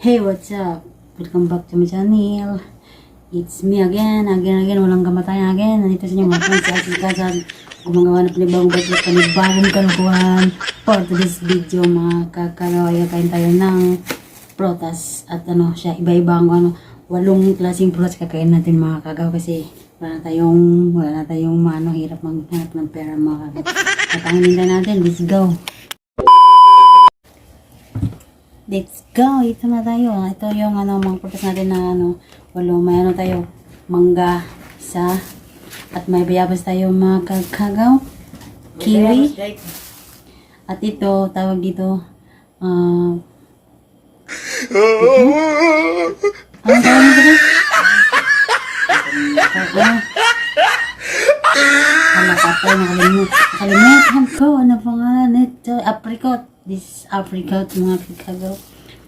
Hey, what's up? Welcome back to my channel. It's me again. Walang kamatayan again. Nandito sa inyo mga friends. Si Asikasan. Gumagawa na panibagong kalukuhan. For today's video, mga kakalawaya, kain tayo ng protas. At siya, iba-ibang 8 klaseng protas kakain natin mga kagaw. Kasi wala na tayong hirap maghanap ng pera mga kagaw. At ang hinintay natin, let's go. Let's go! Ito na tayo. Ito yung mga purpose natin na may tayo, mangga, isa, at may bayabas tayo mga kagaw, kiwi, at ito, tawag dito, ano tawag nito? Nakalimutan ko, ano pangalan ito? Apricot. This apricot mga kagaw.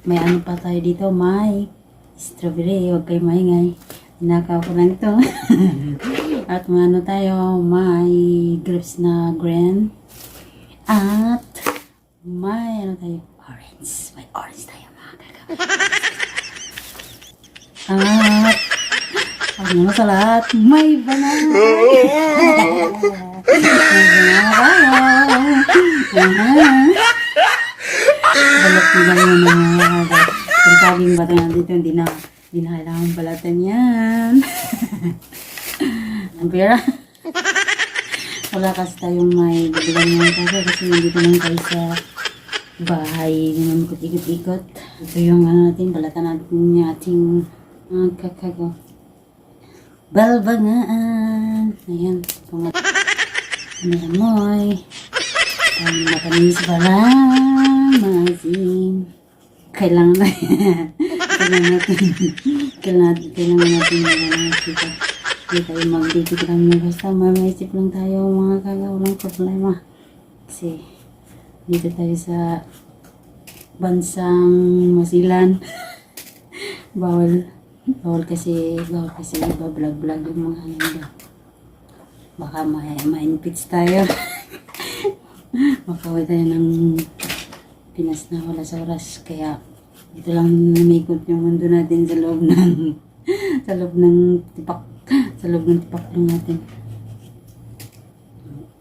May pa tayo dito, may strawberry, huwag kayo maingay. Inakaw ko lang ito. At tayo, may grapes na green. At may tayo, orange. May orange tayo mga kagaw. At pag sa lahat, may banana. May banana tayo. Balot na lang yung mga kung sabing bato na dito, hindi na kailangan balatan yan. Ang pera. Wala kasi tayong may bibilang mga kasi nandito lang tayo sa bahay. Naman ikot-ikot. Ito yung natin, balatan natin yung ating kakago. Balbangaan. Ayan. May amoy. Matamis pa lang. Maasim. Kailangan natin hindi tayo magdidigram na basta mamaisip lang tayo mga kagaw, walang problema kasi dito tayo sa bansang masilan. bawal kasi iba-vlog yung mga baka ma-infits tayo. Makaway tayo ng Pinas na wala sa oras, kaya dito lang namikot yung mundo natin sa loob ng tipak lang natin.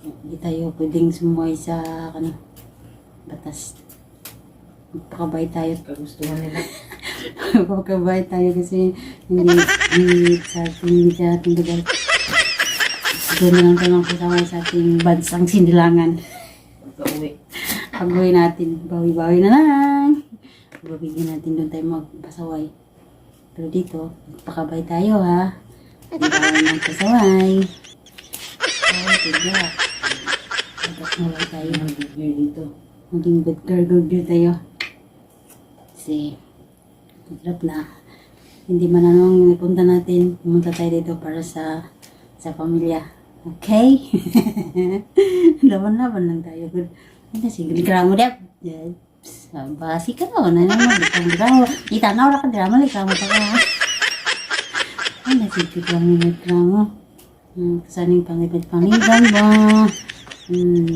Hindi tayo pwedeng sumuway sa batas. Magpakabay tayo. Kagustuhan nila. Magpakabay tayo kasi hindi sa ating lugar. Doon na lang tayo magpasaway sa ating bansang sindilangan. Pag-uwi natin, bawi-bawi na lang. Babigyan natin doon tayo magpasaway. Pero dito, magpakabay tayo ha. Hindi tayo magpasaway. Tiga. Magpakabay tayo. Maging good girl tayo. Kasi, hirap na. Hindi man ipunta natin. Pumunta tayo dito para sa pamilya. Okay? Laban-laban lang tayo. Good. Ano sige, likramo dep. Basi ka na. Likramo. Itanaw na ka drama, likramo pa ka. Ano sige, likramo. Kasaning pangipit-pangigan ba?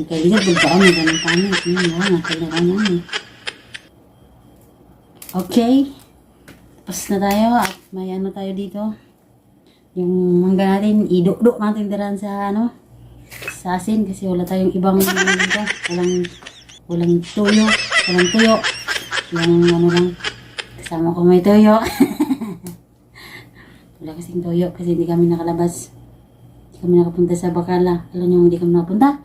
Kailangan bulbaan mo ganun pangit. Okay. Tapos na tayo at may tayo dito. Yung mangga natin, iduk-duk natin diran sa sa asin kasi wala tayong ibang dito. Walang tuyo. Yung lang. Kasama ko may tuyo. Wala kasing tuyo kasi hindi kami nakalabas. Hindi kami nakapunta sa Bacala. Alam nyo, hindi kami nakapunta.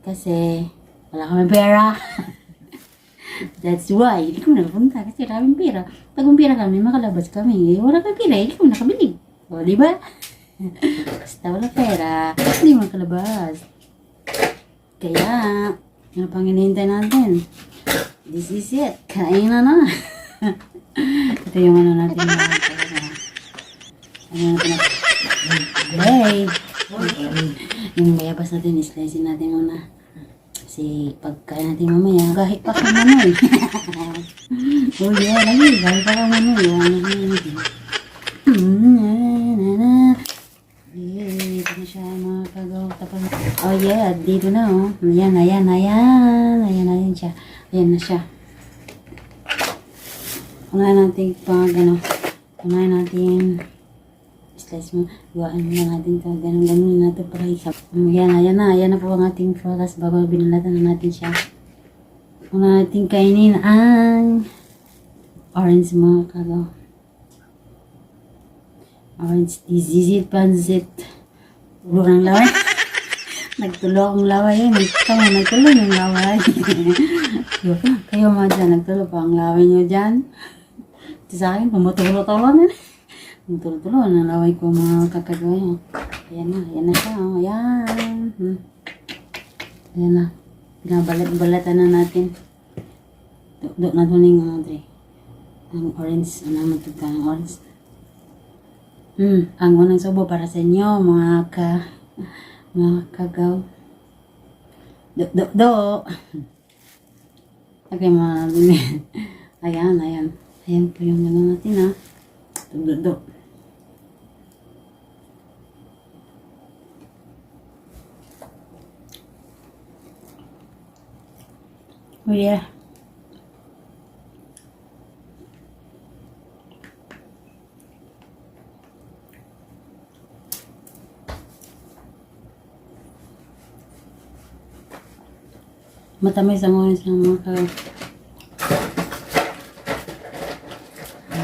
Kasi wala kami pera. That's why hindi kami nakapunta kasi wala kami pera. Pag may pera kami, makalabas kami. Wala kami pera, hindi kami nakabili. O, diba? Basta wala pera, hindi makalabas. Kaya, ano pang hinihintay natin? This is it. Kain na. Ito yung natin Hey! Yung bayabas natin, islicein natin muna. Kasi pagkain natin mamaya, kahit pa kang manoy. Oh yeah, lagi. Kahit pa kang manoy. Dito na siya mga kagaw. Oh yeah, dito na Ayan siya. Ayan na siya. Unahin natin pag ano. Unahin natin. Slice mo. Iwain muna natin ito. Ganun natin para isap. Ayan na po ang ating prutas bago binalatan na natin siya. Una natin kainin ang orange mga kagaw. Orange disease pansit. Ulo ng laway. Nagtulo akong laway yun. Nagtulo yung laway. Kayo mga dyan, nagtulo pa ang laway nyo dyan. Ito sa akin, pumutulo-tulo na. Tulo-tulo ang laway ko mga kakagawa nyo. Ayan na siya. Ayan. Ayan na. Binabalat-balatan na natin. Duk na tuning mga dre. Ang orange. Ano naman ito ka? Ang orange. Ang unang subo para sa inyo, mga kagaw. Do. Okay, mga ayan. Ayan po yung ano natin, ha. Do. Oh, yeah. Matamis ang orange ng mga kagaw.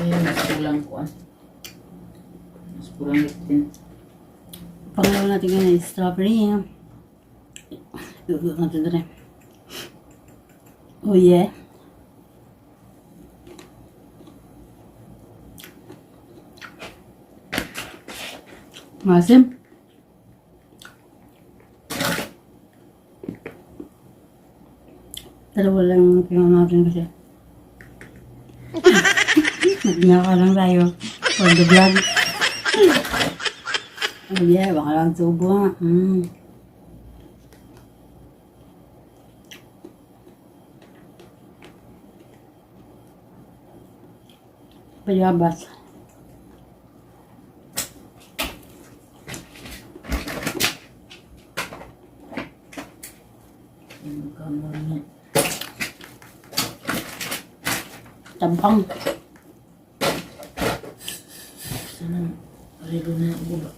Ayun, mas kulang ko. Mas kulang din. Pangalawa natin ngayon ay strawberry. Duduk natin rin. Oh yeah. Masim. Dalawa lang pinang natin kasi. Nagnaka lang tayo for the vlog. Oh yeah, baka lang tubo nga. Payabas. Yung kamar niya. Tabang. Sana, relo na ako ba?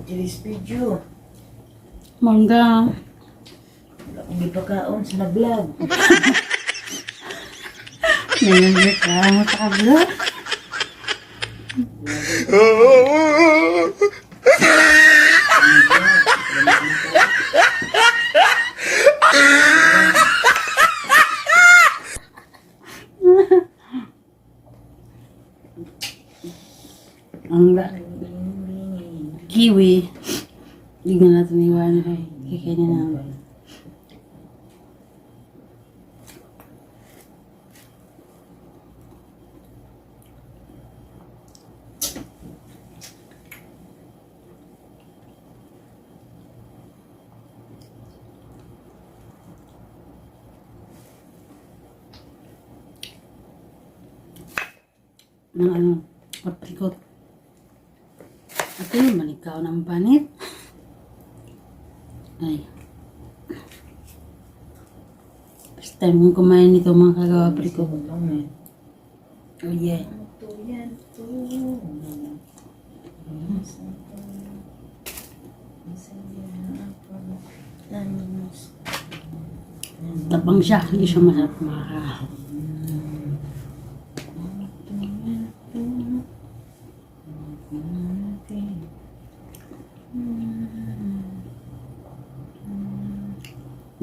This video. Mangga. Wala akong ipakaon sa na-vlog. Nangyayon ka mo sa kablo. Ang kiwi. Hindi na natin iwanan. Kikainin namin. Ng ano, apricot. At yun, malikaw ng panit. Ay. First time kong kumain nito mga kagawa apricot. Oh yeah. Tabang siya, hindi siya masarap mga kagawa.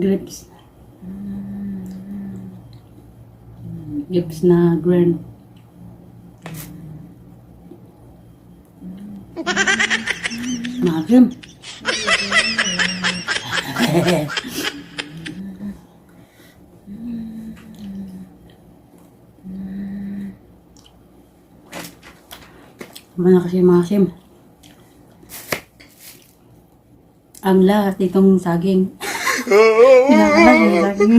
Grapes. Grapes na grind. Maasim. Mana kasi maasim. Ang lahat itong saging. Kinakabahan sa akin.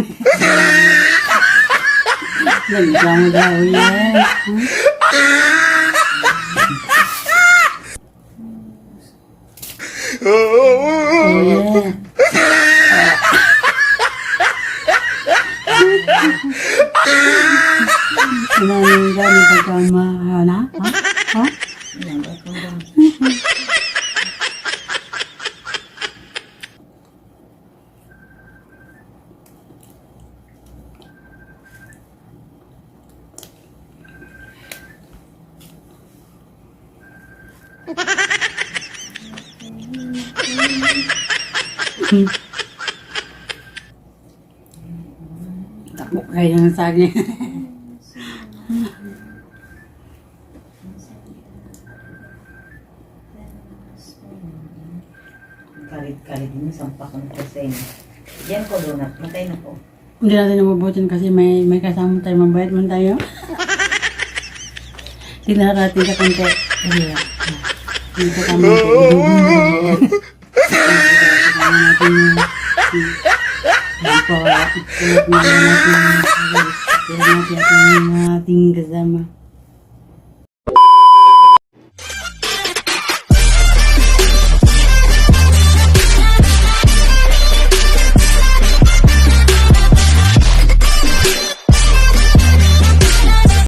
Nagreklamo daw yan. Oh, yeah. Sinanong ka ni pagkamahana? Ha? Ha? Nanggat mo lang. Takbo kayo ng saging. Kalit-kalit mo, sampak ang kasay. Yan ko, donut. Matay na ko. Hindi natin nabubutin kasi may kasama tayo. Mabayad man tayo. Tinarating ka konti. Ayan. Dito ka natin. Ito natin ang ating kasama.